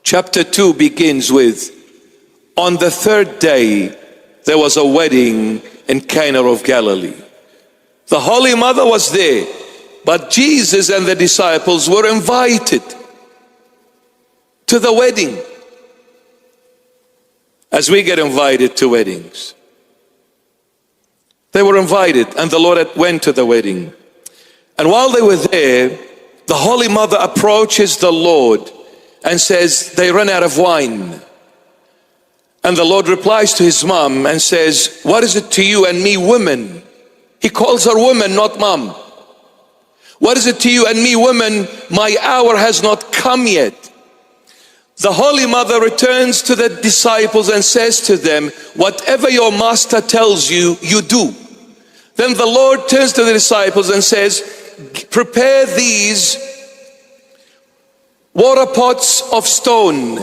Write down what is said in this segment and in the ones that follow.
Chapter 2 begins with, on the third day, there was a wedding in Cana of Galilee. The Holy Mother was there, but Jesus and the disciples were invited to the wedding, as we get invited to weddings. They were invited, and the Lord went to the wedding. And while they were there, the Holy Mother approaches the Lord and says, they run out of wine. And the Lord replies to his mom and says, what is it to you and me, women? He calls her woman, not mom. What is it to you and me, women? My hour has not come yet. The Holy Mother returns to the disciples and says to them, whatever your master tells you, you do. Then the Lord turns to the disciples and says, prepare these water pots of stone.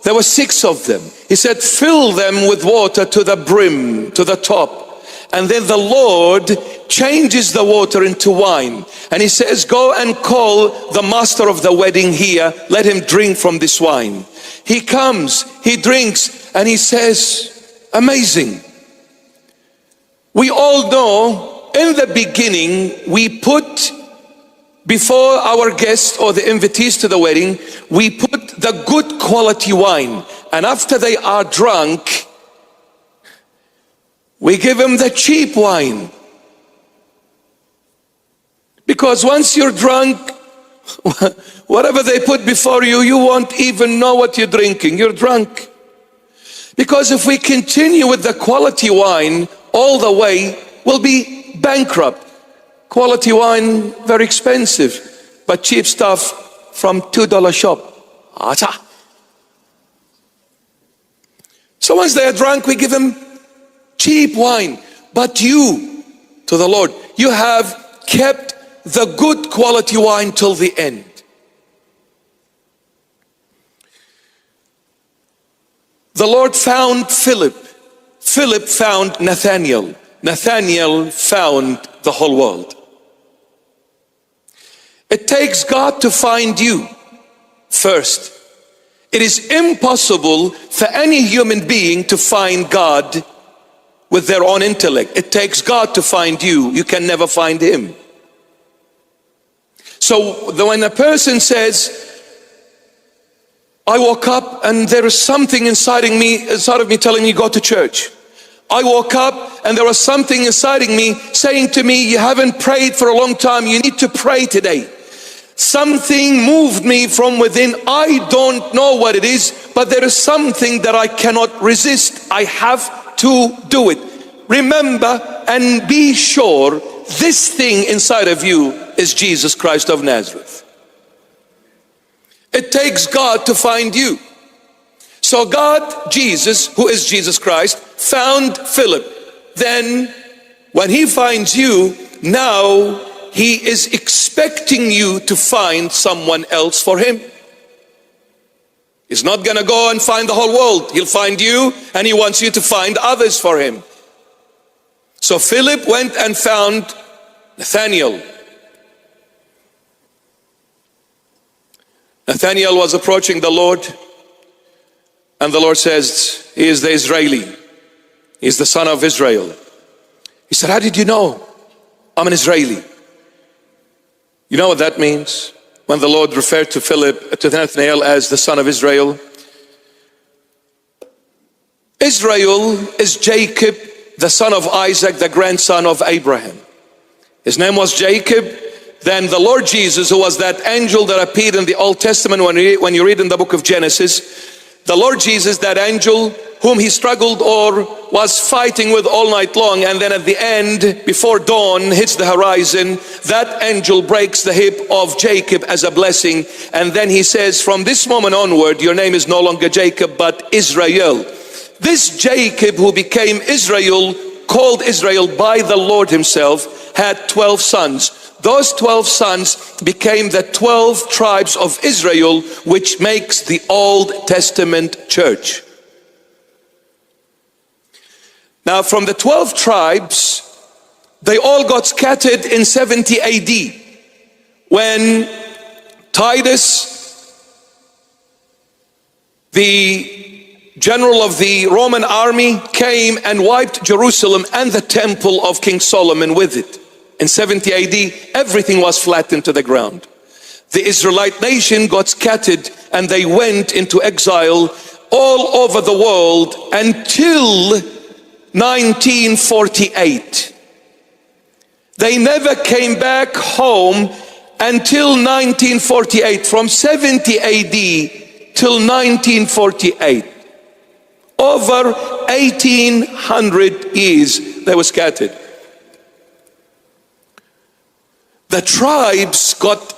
There were 6 of them. He said, fill them with water to the brim, to the top. And then the Lord changes the water into wine. And he says, go and call the master of the wedding here. Let him drink from this wine. He comes, he drinks, and he says, amazing. We all know in the beginning, we put before our guests or the invitees to the wedding, we put the good quality wine. And after they are drunk, we give them the cheap wine. Because once you're drunk, whatever they put before you, you won't even know what you're drinking. You're drunk. Because if we continue with the quality wine all the way, we'll be bankrupt. Quality wine, very expensive, but cheap stuff from $2 shop. Acha. So once they are drunk, we give them cheap wine. But you, to the Lord, you have kept the good quality wine till the end. The Lord found Philip. Philip found Nathaniel. Nathaniel found the whole world. It takes God to find you first. It is impossible for any human being to find God with their own intellect. It takes God to find you. You can never find him. So when a person says, I woke up and there is something inside of me telling me go to church. I woke up and there was something inside of me saying to me, you haven't prayed for a long time, you need to pray today. Something moved me from within. I don't know what it is, but there is something that I cannot resist. I have to do it. Remember and be sure this thing inside of you is Jesus Christ of Nazareth. It takes God to find you. So God, Jesus, who is Jesus Christ, found Philip. Then when he finds you, now he is expecting you to find someone else for him. He's not going to go and find the whole world. He'll find you, and he wants you to find others for him. So Philip went and found Nathaniel. Nathaniel was approaching the Lord, and the Lord says, he is the Israeli. He's the son of Israel. He said, how did you know I'm an Israeli? You know what that means? When the Lord referred to Nathaniel as the son of Israel. Israel is Jacob, the son of Isaac, the grandson of Abraham. His name was Jacob. Then the Lord Jesus, who was that angel that appeared in the Old Testament, when you read in the book of Genesis, the Lord Jesus, that angel whom he struggled or was fighting with all night long, and then at the end, before dawn hits the horizon, that angel breaks the hip of Jacob as a blessing. And then he says, from this moment onward, your name is no longer Jacob, but Israel. This Jacob who became Israel, called Israel by the Lord himself, had 12 sons. Those 12 sons became the 12 tribes of Israel, which makes the Old Testament church. Now from the 12 tribes, they all got scattered in 70 AD when Titus the general of the Roman army came and wiped Jerusalem and the temple of King Solomon with it. In 70 AD, everything was flattened to the ground. The Israelite nation got scattered and they went into exile all over the world until 1948. They never came back home until 1948, from 70 AD till 1948. Over 1800 years they were scattered. The tribes got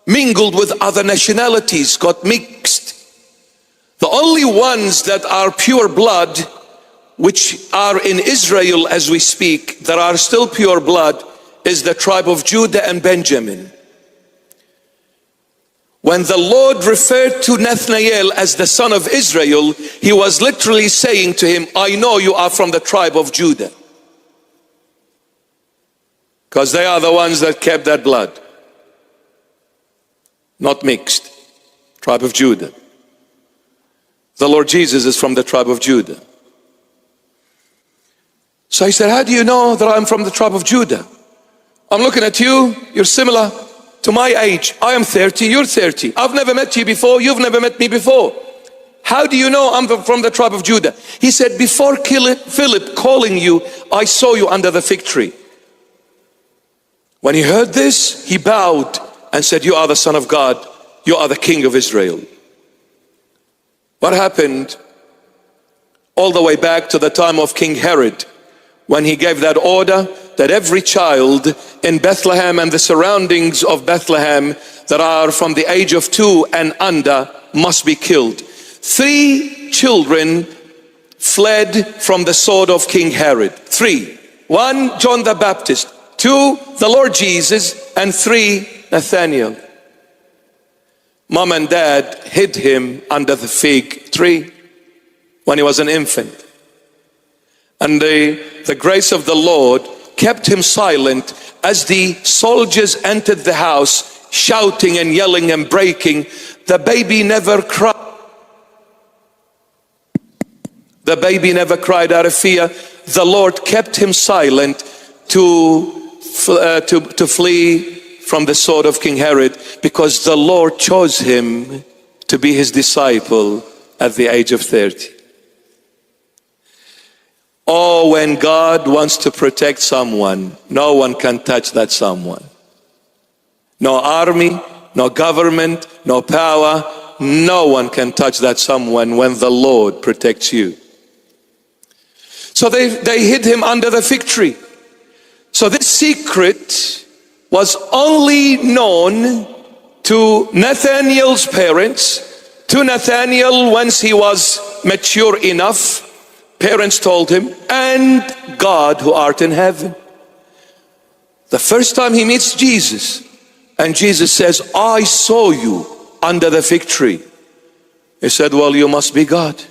mingled with other nationalities, got mixed. The only ones that are pure blood, which are in Israel as we speak, that are still pure blood, is the tribe of Judah and Benjamin. When the Lord referred to Nathaniel as the son of Israel, he was literally saying to him, I know you are from the tribe of Judah. Because they are the ones that kept that blood. Not mixed. Tribe of Judah. The Lord Jesus is from the tribe of Judah. So he said, how do you know that I'm from the tribe of Judah? I'm looking at you, you're similar to my age. I am 30, you're 30. I've never met you before, you've never met me before. How do you know I'm from the tribe of Judah? He said, before Philip calling you, I saw you under the fig tree. When he heard this, he bowed and said, you are the Son of God, you are the King of Israel. What happened all the way back to the time of King Herod, when he gave that order that every child in Bethlehem and the surroundings of Bethlehem that are from the age of 2 and under must be killed. 3 children fled from the sword of King Herod. 3. 1, John the Baptist. 2, the Lord Jesus. And 3, Nathaniel. Mom and dad hid him under the fig tree when he was an infant. And the grace of the Lord kept him silent as the soldiers entered the house, shouting and yelling and breaking. The baby never cried. The baby never cried out of fear. The Lord kept him silent to flee from the sword of King Herod, because the Lord chose him to be his disciple at the age of 30. Oh, when God wants to protect someone, no one can touch that someone. No army, no government, no power, no one can touch that someone when the Lord protects you. So they hid him under the fig tree. So this secret was only known to Nathaniel's parents. To Nathaniel, once he was mature enough, parents told him, and God who art in heaven. The first time he meets Jesus, and Jesus says, I saw you under the fig tree. He said, well, you must be God.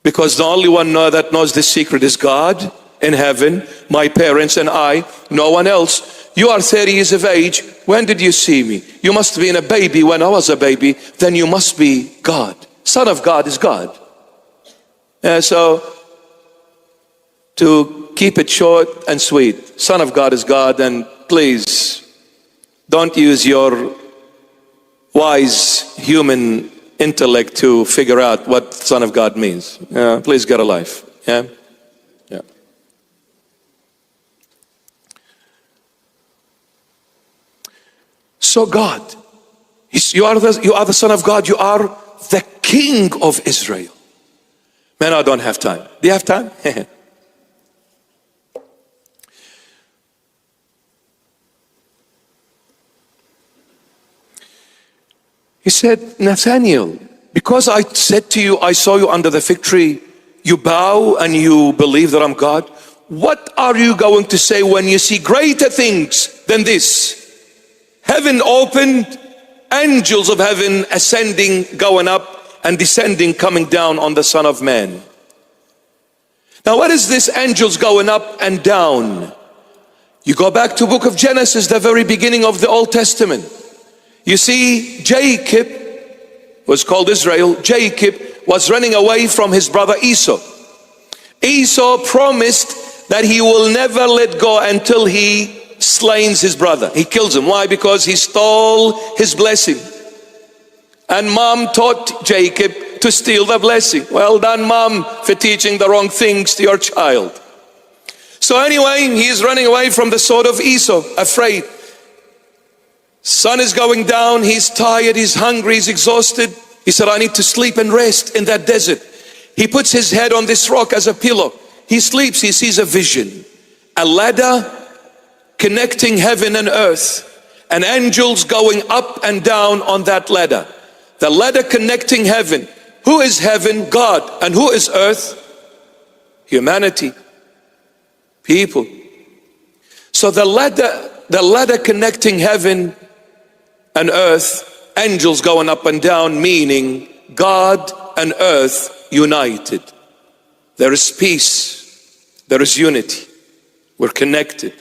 Because the only one that knows this secret is God in heaven, my parents and I, no one else. You are 30 years of age. When did you see me? You must have been a baby when I was a baby. Then you must be God. Son of God is God. So, to keep it short and sweet, Son of God is God, and please don't use your wise human intellect to figure out what Son of God means. Please get a life. Yeah. So God, you are the Son of God. You are the King of Israel. Man, I don't have time. Do you have time? He said, Nathaniel, because I said to you, I saw you under the fig tree, you bow and you believe that I'm God. What are you going to say when you see greater things than this? Heaven opened, angels of heaven ascending, going up, and descending, coming down on the Son of Man. Now what is this angels going up and down? You go back to book of Genesis, the very beginning of the Old Testament. You see Jacob was called Israel, Jacob was running away from his brother Esau. Esau promised that he will never let go until he slains his brother. He kills him. Why? Because he stole his blessing. And mom taught Jacob to steal the blessing. Well done, mom, for teaching the wrong things to your child. So anyway, he is running away from the sword of Esau, afraid. Sun is going down, he's tired, he's hungry, he's exhausted. He said, I need to sleep and rest in that desert. He puts his head on this rock as a pillow. He sleeps, he sees a vision. A ladder connecting heaven and earth. And angels going up and down on that ladder. The ladder connecting heaven. Who is heaven? God. And who is earth? Humanity. People. So the ladder connecting heaven and earth, angels going up and down, meaning God and earth united. There is peace. There is unity. We're connected.